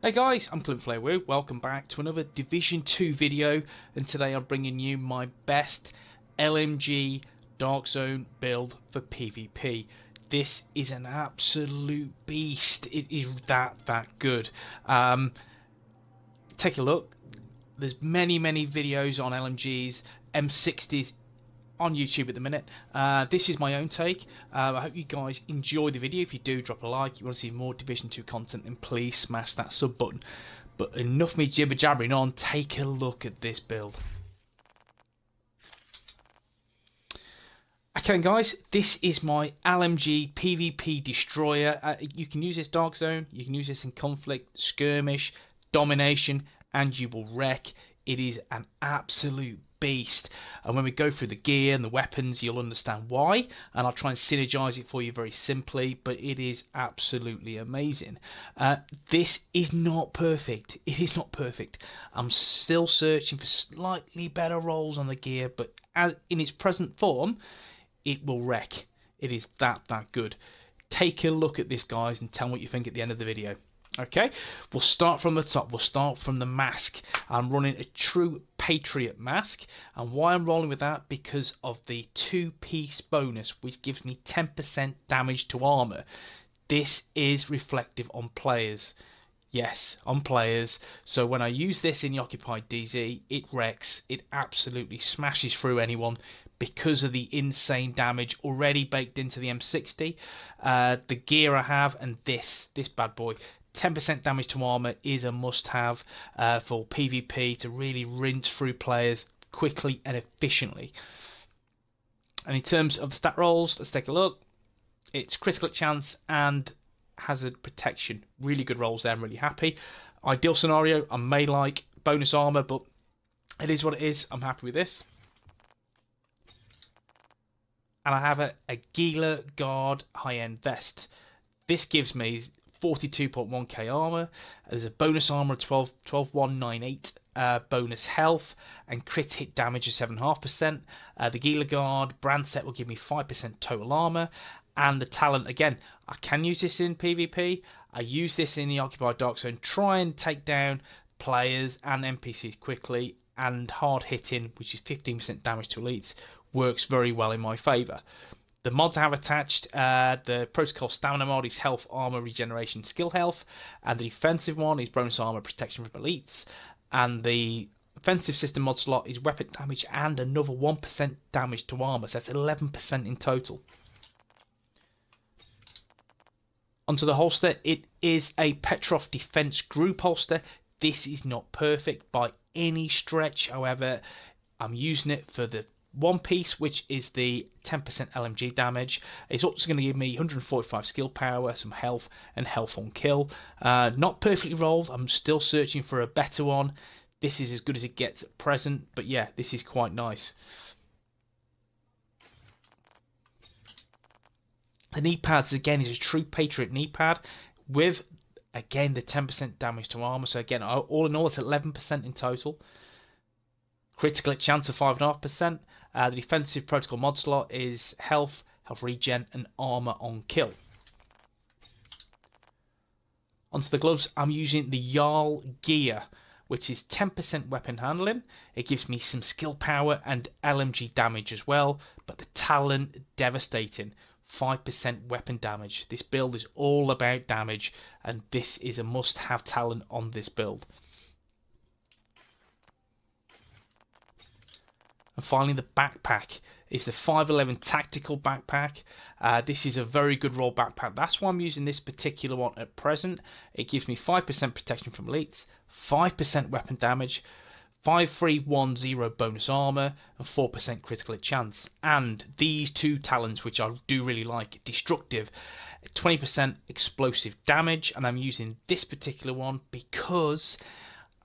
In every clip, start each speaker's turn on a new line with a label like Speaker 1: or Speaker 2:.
Speaker 1: Hey guys, I'm Clint Flairwoo. Welcome back to another Division 2 video, and today I'm bringing you my best LMG Dark Zone build for PvP. This is an absolute beast. It is that good. Take a look. There's many videos on LMGs, M60s on YouTube at the minute. This is my own take. I hope you guys enjoy the video. If you do, drop a like. You want to see more Division 2 content, then please smash that sub button. But enough me jibber jabbering on, take a look at this build. Okay guys, this is my LMG PvP destroyer. You can use this Dark Zone, you can use this in Conflict, Skirmish, Domination, and you will wreck. It is an absolute beast, and when we go through the gear and the weapons you'll understand why, and I'll try and synergize it for you very simply, but it is absolutely amazing. This is not perfect. It is not perfect. I'm still searching for slightly better rolls on the gear, but in its present form it will wreck. It is that good. Take a look at this guys and tell me what you think at the end of the video. Okay, we'll start from the top. We'll start from the mask. I'm running a true Patriot mask, and why I'm rolling with that, because of the 2-piece bonus, which gives me 10% damage to armor. This is reflective on players. Yes, on players. So when I use this in the occupied DZ, it wrecks. It absolutely smashes through anyone because of the insane damage already baked into the M60, the gear I have, and this bad boy. 10% damage to armor is a must-have for PvP to really rinse through players quickly and efficiently. And in terms of the stat rolls, let's take a look. It's critical chance and hazard protection. Really good rolls there. I'm really happy. Ideal scenario, I may like bonus armor, but it is what it is. I'm happy with this. And I have a Gila Guard high-end vest. This gives me 42.1k armor. There's a bonus armor of 12,198, bonus health, and crit hit damage of 7.5%. The Gila Guard brand set will give me 5% total armor, and the talent, again, I can use this in PvP. I use this in the occupied Dark Zone, try and take down players and NPCs quickly, and hard hitting, which is 15% damage to elites, works very well in my favour. The mods I have attached, the Protocol Stamina mod is health, armor, regeneration, skill health, and the defensive one is bonus armor, protection from elites, and the offensive system mod slot is weapon damage and another 1% damage to armor, so that's 11% in total. Onto the holster, it is a Petrov Defense Group holster. This is not perfect by any stretch, however, I'm using it for the one piece, which is the 10% LMG damage. It's also going to give me 145 skill power, some health, and health on kill. Not perfectly rolled. I'm still searching for a better one. This is as good as it gets at present, but yeah, this is quite nice. The knee pads, again, is a true Patriot knee pad with, again, the 10% damage to armor. So again, all in all, it's 11% in total. Critical hit chance of 5.5%. The defensive protocol mod slot is health, health regen, and armor on kill. Onto the gloves, I'm using the Jarl gear, which is 10% weapon handling. It gives me some skill power and LMG damage as well, but the talent, devastating. 5% weapon damage. This build is all about damage, and this is a must-have talent on this build. And finally, the backpack is the 511 tactical backpack. This is a very good roll backpack. That's why I'm using this particular one at present. It gives me 5% protection from elites, 5% weapon damage, 5310 bonus armor, and 4% critical hit chance. And these two talents, which I do really like, destructive, 20% explosive damage, and I'm using this particular one because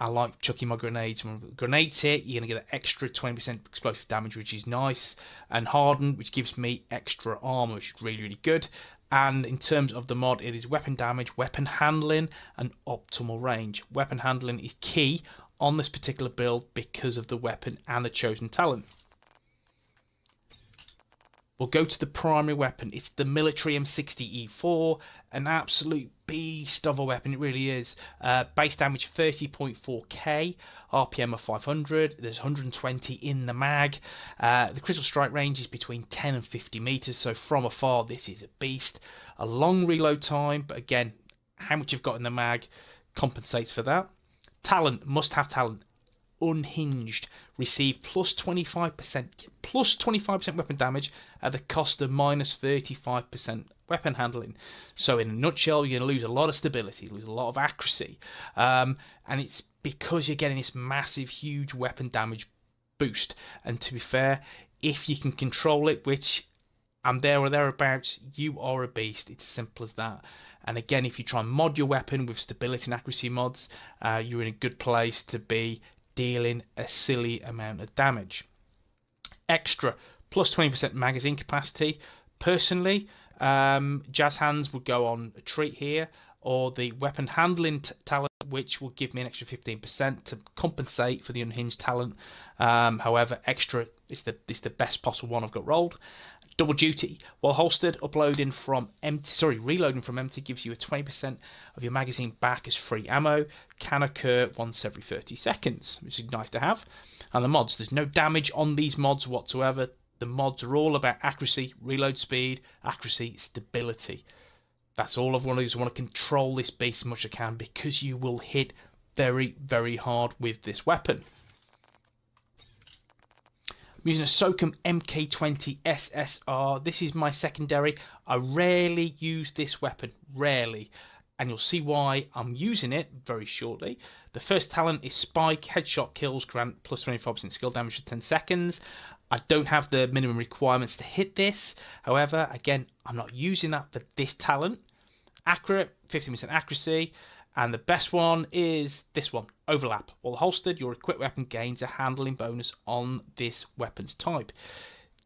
Speaker 1: I like chucking my grenades. When grenades hit, you're going to get an extra 20% explosive damage, which is nice. And hardened, which gives me extra armor, which is really good. And in terms of the mod, it is weapon damage, weapon handling, and optimal range. Weapon handling is key on this particular build because of the weapon and the chosen talent. We'll go to the primary weapon. It's the military M60 E4, an absolute beast of a weapon, it really is. Base damage 30.4k, RPM of 500, there's 120 in the mag. The critical strike range is between 10 and 50 meters, so from afar this is a beast. A long reload time, but again, how much you've got in the mag compensates for that. Talent, must have talent. Unhinged, receive plus 25% weapon damage at the cost of minus 35% weapon handling. So in a nutshell, you're going to lose a lot of stability, lose a lot of accuracy, and it's because you're getting this massive, huge weapon damage boost. And to be fair, if you can control it, which I'm there or thereabouts, you are a beast. It's as simple as that. And again, if you try and mod your weapon with stability and accuracy mods, you're in a good place to be dealing a silly amount of damage. Extra, plus 20% magazine capacity. Personally, Jazz Hands would go on a treat here, or the weapon handling talent, which will give me an extra 15% to compensate for the unhinged talent. However, extra is the best possible one I've got rolled. Double duty, while holstered, reloading from empty gives you a 20% of your magazine back as free ammo. Can occur once every 30 seconds, which is nice to have. And the mods, there's no damage on these mods whatsoever. The mods are all about accuracy, reload speed, accuracy, stability. That's all I want to do, is I want to control this beast as much as I can, because you will hit very, very hard with this weapon. I'm using a Socom MK20 SSR. This is my secondary. I rarely use this weapon, rarely. And you'll see why I'm using it very shortly. The first talent is Spike. Headshot kills grant plus 25% skill damage for 10 seconds. I don't have the minimum requirements to hit this. However, again, I'm not using that for this talent. Accurate, 50% accuracy. And the best one is this one, Overlap. While holstered, your equipped weapon gains a handling bonus on this weapon's type.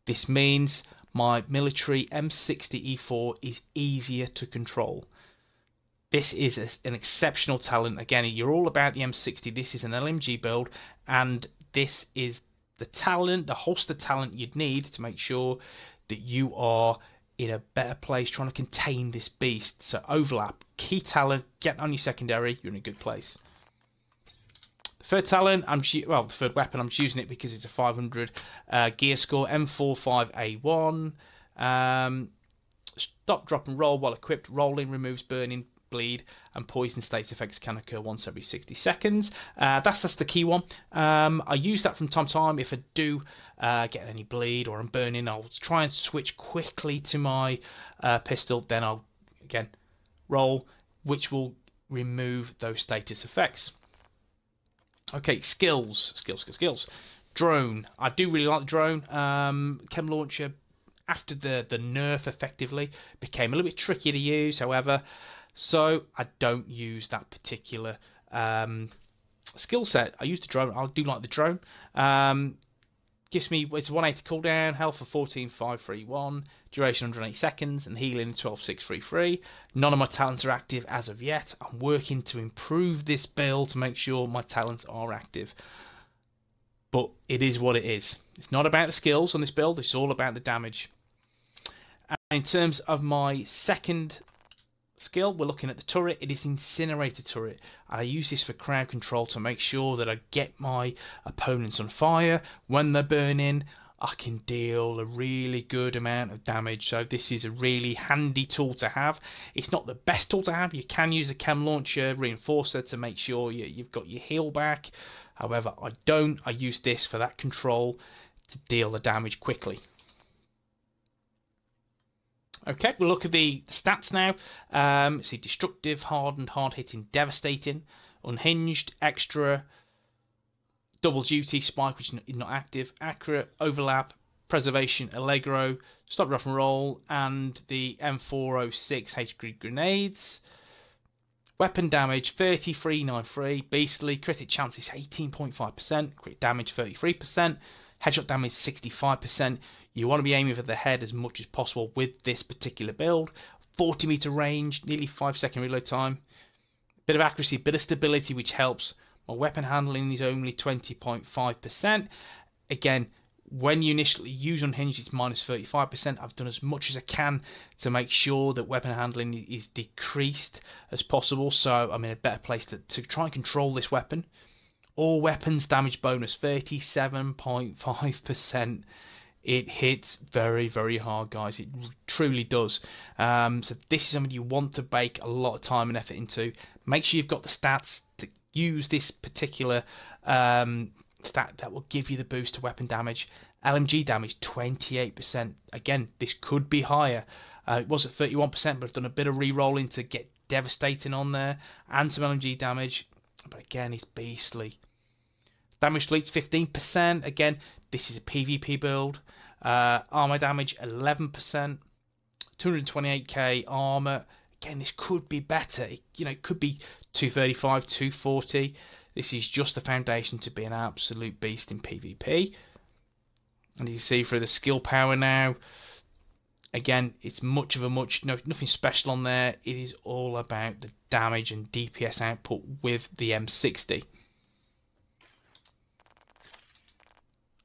Speaker 1: This means my military M60 E4 is easier to control. This is an exceptional talent. Again, you're all about the M60. This is an LMG build, and this is the talent, the holster talent you'd need to make sure that you are in a better place trying to contain this beast. So Overlap, key talent, get on your secondary, you're in a good place. The third talent, the third weapon, I'm choosing it because it's a 500 gear score, M45A1. Stop, drop and roll while equipped. Rolling removes burning, bleed and poison states effects can occur once every 60 seconds. That's the key one. I use that from time to time. If I do get any bleed or I'm burning, I'll try and switch quickly to my pistol. Then I'll again roll, which will remove those status effects. Okay, skills. Drone. I do really like the drone. Chem launcher, after the nerf effectively, became a little bit trickier to use. However, so I don't use that particular skill set. I use the drone. I do like the drone. Gives me, it's 180 cooldown, health of 14,531, duration 180 seconds, and healing 12,633. None of my talents are active as of yet. I'm working to improve this build to make sure my talents are active. But it is what it is. It's not about the skills on this build, it's all about the damage. And in terms of my second skill, we're looking at the turret. It is Incinerator turret. I use this for crowd control to make sure that I get my opponents on fire. When they're burning, I can deal a really good amount of damage. So this is a really handy tool to have. It's not the best tool to have. You can use a chem launcher reinforcer to make sure you've got your heal back. However, I don't. I use this for that control to deal the damage quickly. Okay, we'll look at the stats now. See, destructive, hardened, hard-hitting, devastating, unhinged, extra, double duty, spike, which is not active, accurate, overlap, preservation, allegro, stop, drop and roll, and the M406 HG grenades. Weapon damage 3393, beastly, critic chance is 18.5%, crit damage 33%, headshot damage 65%. You want to be aiming for the head as much as possible with this particular build. 40 meter range, nearly 5-second reload time. Bit of accuracy, bit of stability, which helps. My weapon handling is only 20.5%. Again, When you initially use Unhinged, it's minus 35%. I've done as much as I can to make sure that weapon handling is decreased as possible, so I'm in a better place to try and control this weapon. All weapons damage bonus 37.5%. It hits very, very hard, guys. It truly does. So this is something you want to bake a lot of time and effort into. Make sure you've got the stats to use this particular stat that will give you the boost to weapon damage. LMG damage 28%. Again, this could be higher. It was at 31%, but I've done a bit of re-rolling to get devastating on there, and some LMG damage. But again, it's beastly. Damage leaks 15%. Again, this is a PvP build. Armor damage 11%. 228k armor. Again, this could be better. It could be 235, 240. This is just the foundation to be an absolute beast in PvP. And you see through the skill power now. Again, it's nothing special on there. It is all about the damage and DPS output with the M60.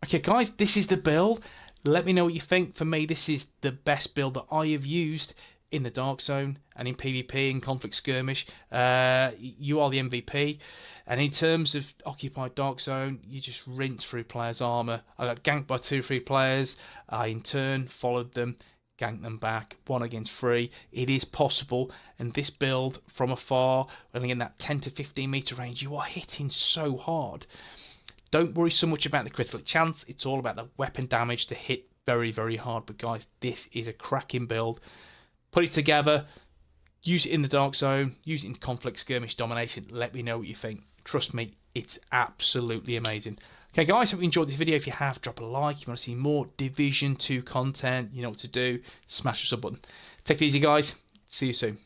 Speaker 1: Okay, guys, this is the build. Let me know what you think. For me, this is the best build that I have used in the Dark Zone and in PvP and Conflict Skirmish. You are the MVP. And in terms of Occupied Dark Zone, you just rinse through players' armor. I got ganked by 2-3 players. I, in turn, followed them, ganked them back, 1 against 3. It is possible. And this build, from afar, when in that 10 to 15 meter range, you are hitting so hard. Don't worry so much about the critical chance. It's all about the weapon damage to hit very, very hard. But guys, this is a cracking build. Put it together. Use it in the Dark Zone. Use it in Conflict, Skirmish, Domination. Let me know what you think. Trust me, it's absolutely amazing. Okay, guys, hope you enjoyed this video. If you have, drop a like. If you want to see more Division 2 content, you know what to do. Smash the sub button. Take it easy, guys. See you soon.